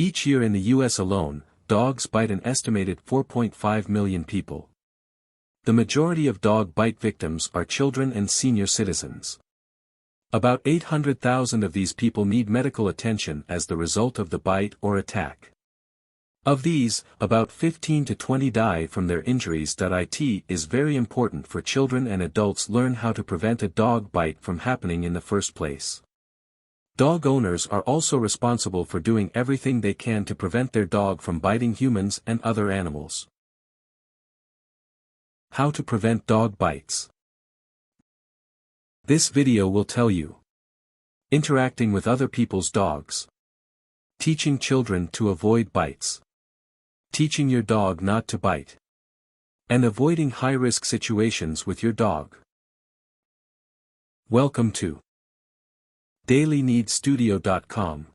Each year in the US alone, dogs bite an estimated 4.5 million people. The majority of dog bite victims are children and senior citizens. About 800,000 of these people need medical attention as the result of the bite or attack. Of these, about 15 to 20 die from their injuries. It is very important for children and adults learn how to prevent a dog bite from happening in the first place. Dog owners are also responsible for doing everything they can to prevent their dog from biting humans and other animals. How to prevent dog bites. This video will tell you. Interacting with other people's dogs. Teaching children to avoid bites. Teaching your dog not to bite. And avoiding high-risk situations with your dog. Welcome to DailyNeedStudio.com.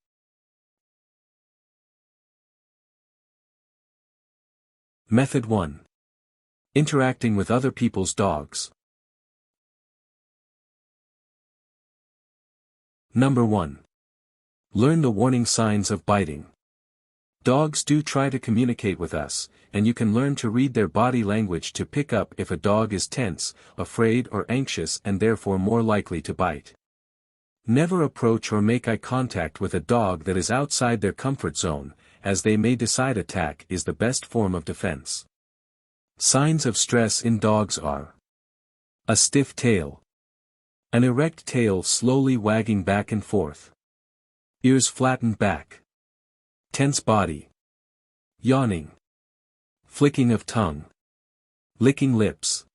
Method 1. Interacting with other people's dogs. Number 1. Learn the warning signs of biting. Dogs do try to communicate with us, and you can learn to read their body language to pick up if a dog is tense, afraid or anxious and therefore more likely to bite. Never approach or make eye contact with a dog that is outside their comfort zone, as they may decide attack is the best form of defense. Signs of stress in dogs are: a stiff tail, an erect tail slowly wagging back and forth, ears flattened back, tense body, yawning, flicking of tongue, licking lips,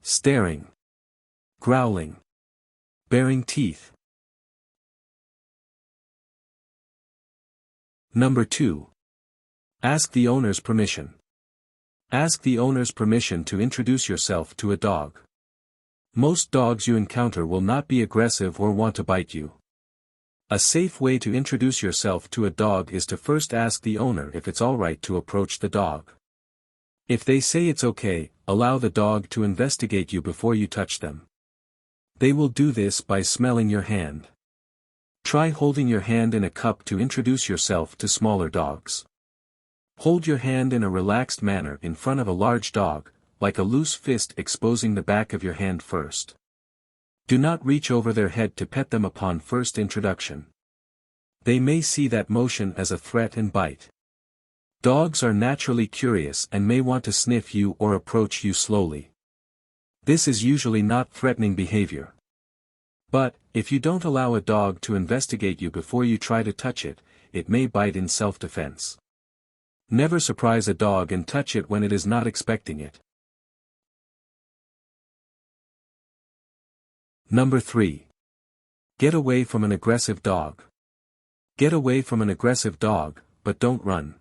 staring, growling, baring teeth. Number 2. Ask the owner's permission. Ask the owner's permission to introduce yourself to a dog. Most dogs you encounter will not be aggressive or want to bite you. A safe way to introduce yourself to a dog is to first ask the owner if it's alright to approach the dog. If they say it's okay, allow the dog to investigate you before you touch them. They will do this by smelling your hand. Try holding your hand in a cup to introduce yourself to smaller dogs. Hold your hand in a relaxed manner in front of a large dog, like a loose fist exposing the back of your hand first. Do not reach over their head to pet them upon first introduction. They may see that motion as a threat and bite. Dogs are naturally curious and may want to sniff you or approach you slowly. This is usually not threatening behavior. But, if you don't allow a dog to investigate you before you try to touch it, it may bite in self-defense. Never surprise a dog and touch it when it is not expecting it. Number 3. Get away from an aggressive dog. Get away from an aggressive dog, but don't run.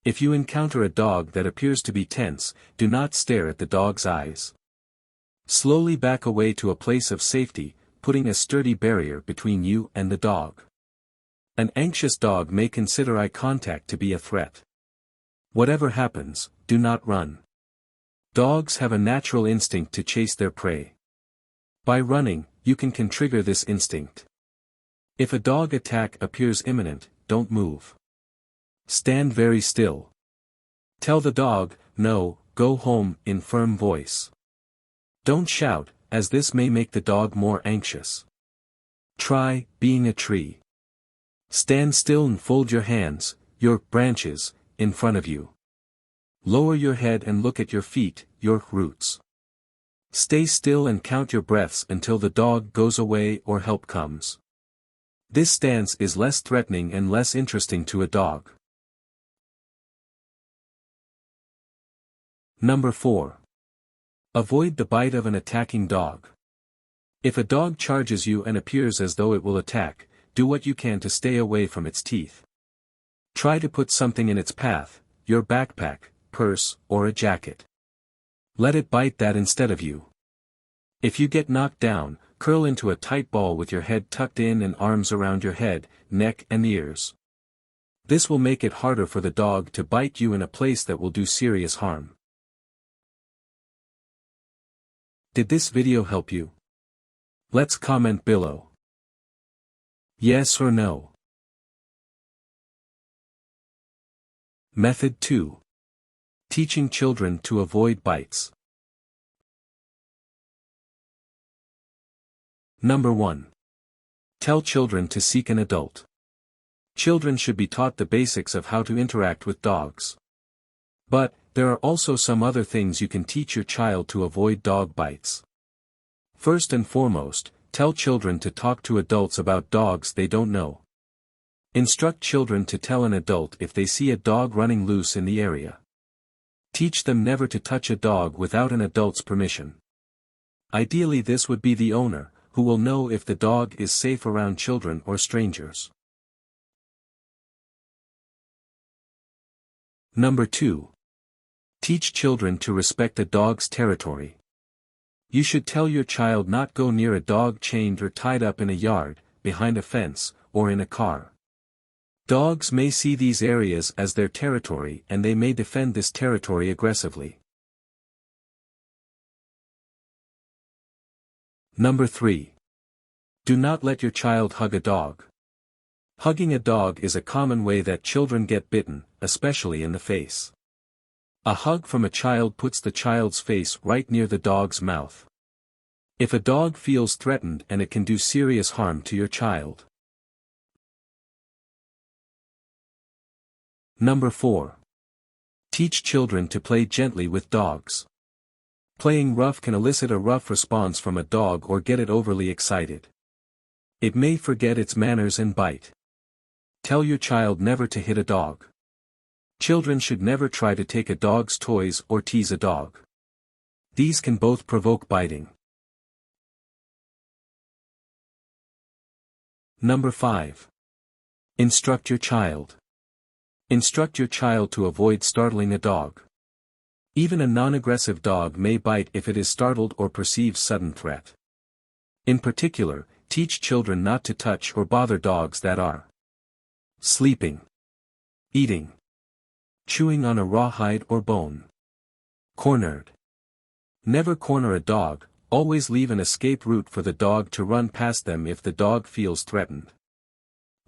If you encounter a dog that appears to be tense, do not stare at the dog's eyes. Slowly back away to a place of safety, putting a sturdy barrier between you and the dog. An anxious dog may consider eye contact to be a threat. Whatever happens, do not run. Dogs have a natural instinct to chase their prey. By running, you can trigger this instinct. If a dog attack appears imminent, don't move. Stand very still. Tell the dog, no, go home, in firm voice. Don't shout, as this may make the dog more anxious. Try being a tree. Stand still and fold your hands, your branches, in front of you. Lower your head and look at your feet, your roots. Stay still and count your breaths until the dog goes away or help comes. This stance is less threatening and less interesting to a dog. Number 4. Avoid the bite of an attacking dog. If a dog charges you and appears as though it will attack, do what you can to stay away from its teeth. Try to put something in its path, your backpack, purse, or a jacket. Let it bite that instead of you. If you get knocked down, curl into a tight ball with your head tucked in and arms around your head, neck and ears. This will make it harder for the dog to bite you in a place that will do serious harm. Did this video help you? Let's comment below. Yes or no. Method 2. Teaching children to avoid bites. Number 1. Tell children to seek an adult. Children should be taught the basics of how to interact with dogs. But, there are also some other things you can teach your child to avoid dog bites. First and foremost, tell children to talk to adults about dogs they don't know. Instruct children to tell an adult if they see a dog running loose in the area. Teach them never to touch a dog without an adult's permission. Ideally, this would be the owner, who will know if the dog is safe around children or strangers. Number 2. Teach children to respect a dog's territory. You should tell your child not go near a dog chained or tied up in a yard, behind a fence, or in a car. Dogs may see these areas as their territory and they may defend this territory aggressively. Number 3. Do not let your child hug a dog. Hugging a dog is a common way that children get bitten, especially in the face. A hug from a child puts the child's face right near the dog's mouth. If a dog feels threatened, and it can do serious harm to your child. Number 4. Teach children to play gently with dogs. Playing rough can elicit a rough response from a dog or get it overly excited. It may forget its manners and bite. Tell your child never to hit a dog. Children should never try to take a dog's toys or tease a dog. These can both provoke biting. Number 5. Instruct your child. Instruct your child to avoid startling a dog. Even a non-aggressive dog may bite if it is startled or perceives sudden threat. In particular, teach children not to touch or bother dogs that are sleeping, eating, chewing on a raw hide or bone, cornered. Never corner a dog, always leave an escape route for the dog to run past them if the dog feels threatened.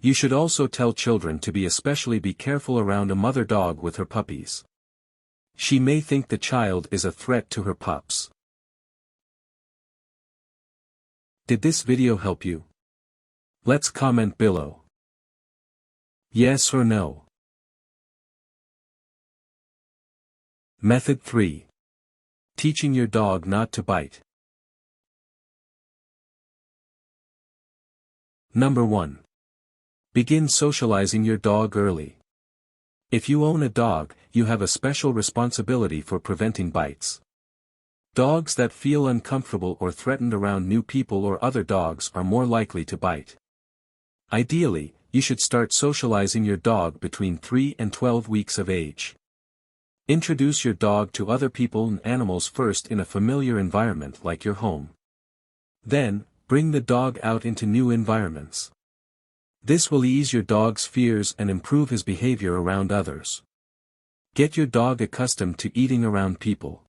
You should also tell children to especially be careful around a mother dog with her puppies. She may think the child is a threat to her pups. Did this video help you? Let's comment below. Yes or no. Method 3. Teaching your dog not to bite. Number 1. Begin socializing your dog early. If you own a dog, you have a special responsibility for preventing bites. Dogs that feel uncomfortable or threatened around new people or other dogs are more likely to bite. Ideally, you should start socializing your dog between 3 and 12 weeks of age. Introduce your dog to other people and animals first in a familiar environment like your home. Then, bring the dog out into new environments. This will ease your dog's fears and improve his behavior around others. Get your dog accustomed to eating around people.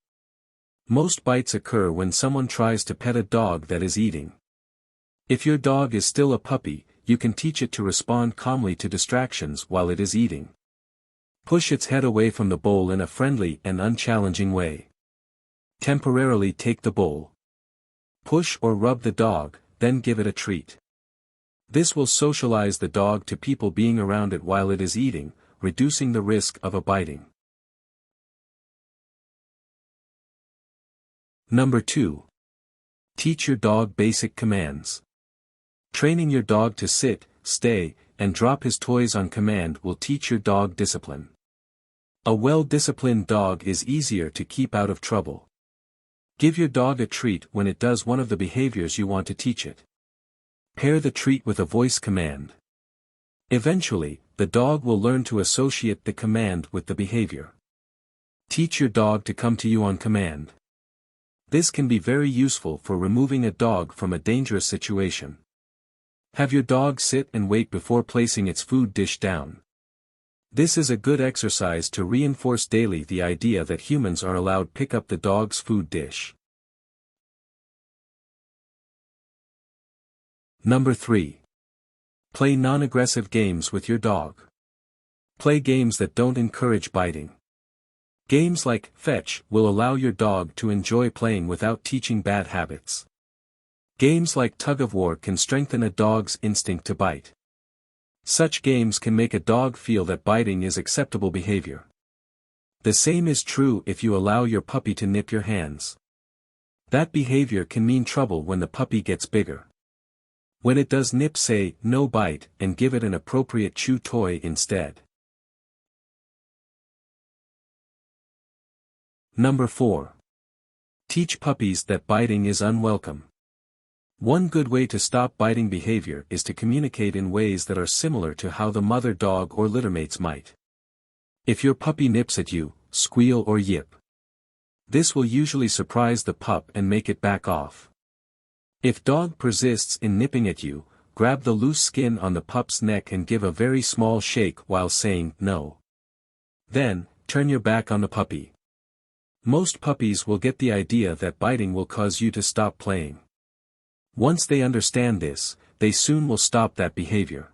Most bites occur when someone tries to pet a dog that is eating. If your dog is still a puppy, you can teach it to respond calmly to distractions while it is eating. Push its head away from the bowl in a friendly and unchallenging way. Temporarily take the bowl. Push or rub the dog, then give it a treat. This will socialize the dog to people being around it while it is eating, reducing the risk of a biting. Number 2. Teach your dog basic commands. Training your dog to sit, stay, and drop his toys on command will teach your dog discipline. A well-disciplined dog is easier to keep out of trouble. Give your dog a treat when it does one of the behaviors you want to teach it. Pair the treat with a voice command. Eventually, the dog will learn to associate the command with the behavior. Teach your dog to come to you on command. This can be very useful for removing a dog from a dangerous situation. Have your dog sit and wait before placing its food dish down. This is a good exercise to reinforce daily the idea that humans are allowed pick up the dog's food dish. Number 3. Play non-aggressive games with your dog. Play games that don't encourage biting. Games like fetch will allow your dog to enjoy playing without teaching bad habits. Games like tug-of-war can strengthen a dog's instinct to bite. Such games can make a dog feel that biting is acceptable behavior. The same is true if you allow your puppy to nip your hands. That behavior can mean trouble when the puppy gets bigger. When it does nip, say, "No bite," and give it an appropriate chew toy instead. Number 4. Teach puppies that biting is unwelcome. One good way to stop biting behavior is to communicate in ways that are similar to how the mother dog or littermates might. If your puppy nips at you, squeal or yip. This will usually surprise the pup and make it back off. If dog persists in nipping at you, grab the loose skin on the pup's neck and give a very small shake while saying no. Then, turn your back on the puppy. Most puppies will get the idea that biting will cause you to stop playing. Once they understand this, they soon will stop that behavior.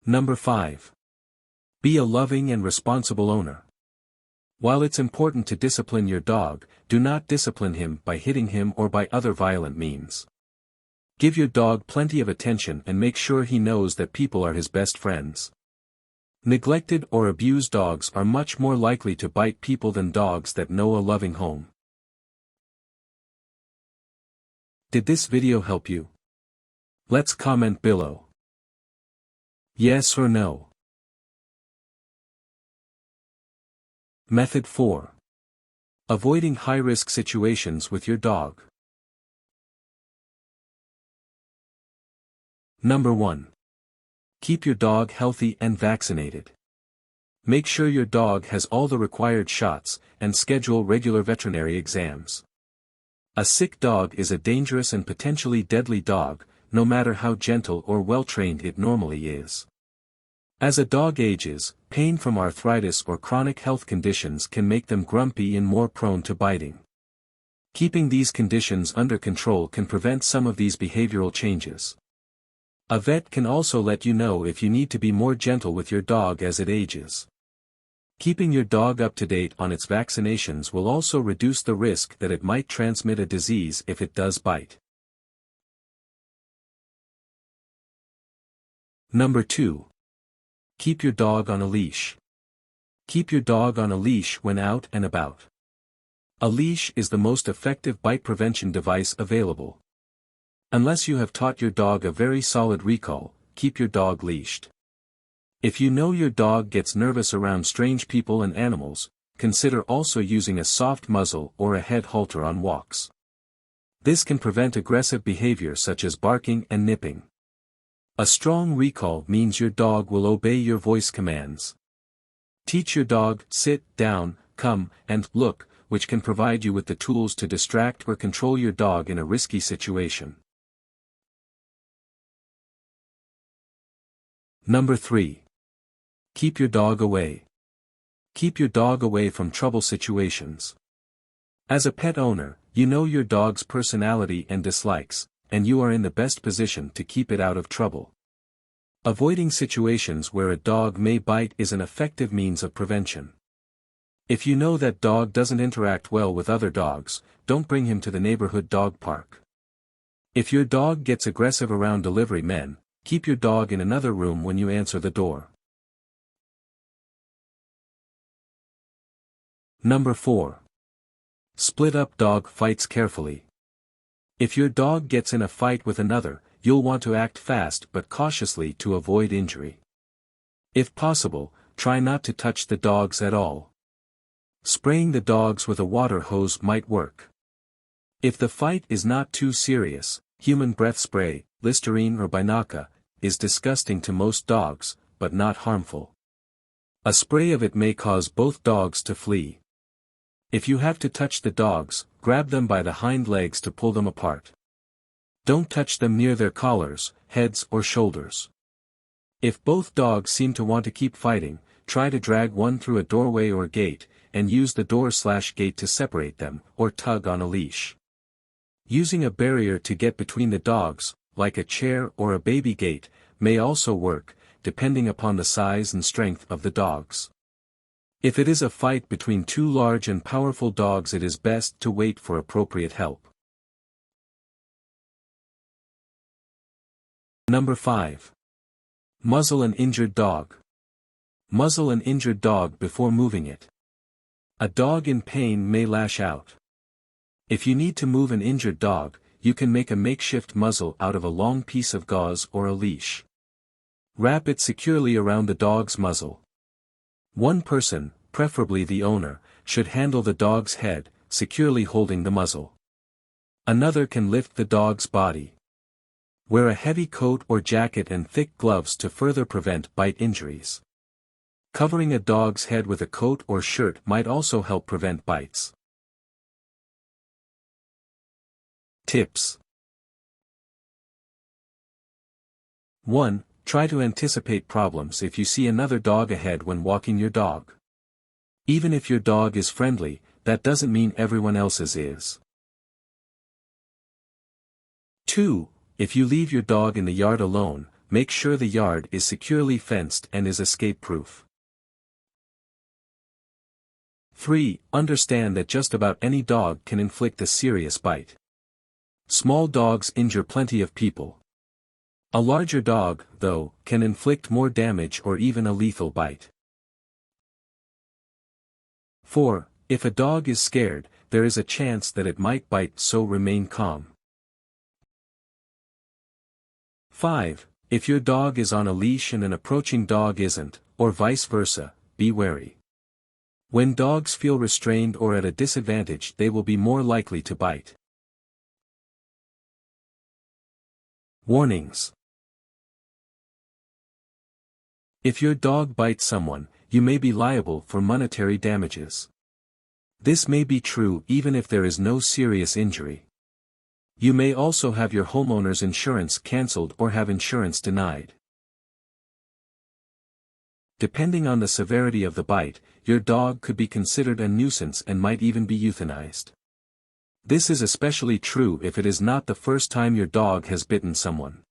Number 5. Be a loving and responsible owner. While it's important to discipline your dog, do not discipline him by hitting him or by other violent means. Give your dog plenty of attention and make sure he knows that people are his best friends. Neglected or abused dogs are much more likely to bite people than dogs that know a loving home. Did this video help you? Let's comment below. Yes or no? Method 4. Avoiding high-risk situations with your dog. Number 1. Keep your dog healthy and vaccinated. Make sure your dog has all the required shots, and schedule regular veterinary exams. A sick dog is a dangerous and potentially deadly dog, no matter how gentle or well-trained it normally is. As a dog ages, pain from arthritis or chronic health conditions can make them grumpy and more prone to biting. Keeping these conditions under control can prevent some of these behavioral changes. A vet can also let you know if you need to be more gentle with your dog as it ages. Keeping your dog up to date on its vaccinations will also reduce the risk that it might transmit a disease if it does bite. Number 2. Keep your dog on a leash. Keep your dog on a leash when out and about. A leash is the most effective bite prevention device available. Unless you have taught your dog a very solid recall, keep your dog leashed. If you know your dog gets nervous around strange people and animals, consider also using a soft muzzle or a head halter on walks. This can prevent aggressive behavior such as barking and nipping. A strong recall means your dog will obey your voice commands. Teach your dog sit, down, come, and look, which can provide you with the tools to distract or control your dog in a risky situation. Number 3. Keep your dog away. Keep your dog away from trouble situations. As a pet owner, you know your dog's personality and dislikes, and you are in the best position to keep it out of trouble. Avoiding situations where a dog may bite is an effective means of prevention. If you know that dog doesn't interact well with other dogs, don't bring him to the neighborhood dog park. If your dog gets aggressive around delivery men, keep your dog in another room when you answer the door. Number 4. Split up dog fights carefully. If your dog gets in a fight with another, you'll want to act fast but cautiously to avoid injury. If possible, try not to touch the dogs at all. Spraying the dogs with a water hose might work. If the fight is not too serious, human breath spray, Listerine or Binaca, is disgusting to most dogs, but not harmful. A spray of it may cause both dogs to flee. If you have to touch the dogs, grab them by the hind legs to pull them apart. Don't touch them near their collars, heads or shoulders. If both dogs seem to want to keep fighting, try to drag one through a doorway or gate, and use the door/gate to separate them, or tug on a leash. Using a barrier to get between the dogs, like a chair or a baby gate, may also work, depending upon the size and strength of the dogs. If it is a fight between two large and powerful dogs, it is best to wait for appropriate help. Number 5. Muzzle an injured dog. Muzzle an injured dog before moving it. A dog in pain may lash out. If you need to move an injured dog, you can make a makeshift muzzle out of a long piece of gauze or a leash. Wrap it securely around the dog's muzzle. One person, preferably the owner, should handle the dog's head, securely holding the muzzle. Another can lift the dog's body. Wear a heavy coat or jacket and thick gloves to further prevent bite injuries. Covering a dog's head with a coat or shirt might also help prevent bites. Tips. 1. Try to anticipate problems if you see another dog ahead when walking your dog. Even if your dog is friendly, that doesn't mean everyone else's is. 2. If you leave your dog in the yard alone, make sure the yard is securely fenced and is escape-proof. 3. Understand that just about any dog can inflict a serious bite. Small dogs injure plenty of people. A larger dog, though, can inflict more damage or even a lethal bite. 4. If a dog is scared, there is a chance that it might bite, so remain calm. 5. If your dog is on a leash and an approaching dog isn't, or vice versa, be wary. When dogs feel restrained or at a disadvantage, they will be more likely to bite. Warnings. If your dog bites someone, you may be liable for monetary damages. This may be true even if there is no serious injury. You may also have your homeowner's insurance cancelled or have insurance denied. Depending on the severity of the bite, your dog could be considered a nuisance and might even be euthanized. This is especially true if it is not the first time your dog has bitten someone.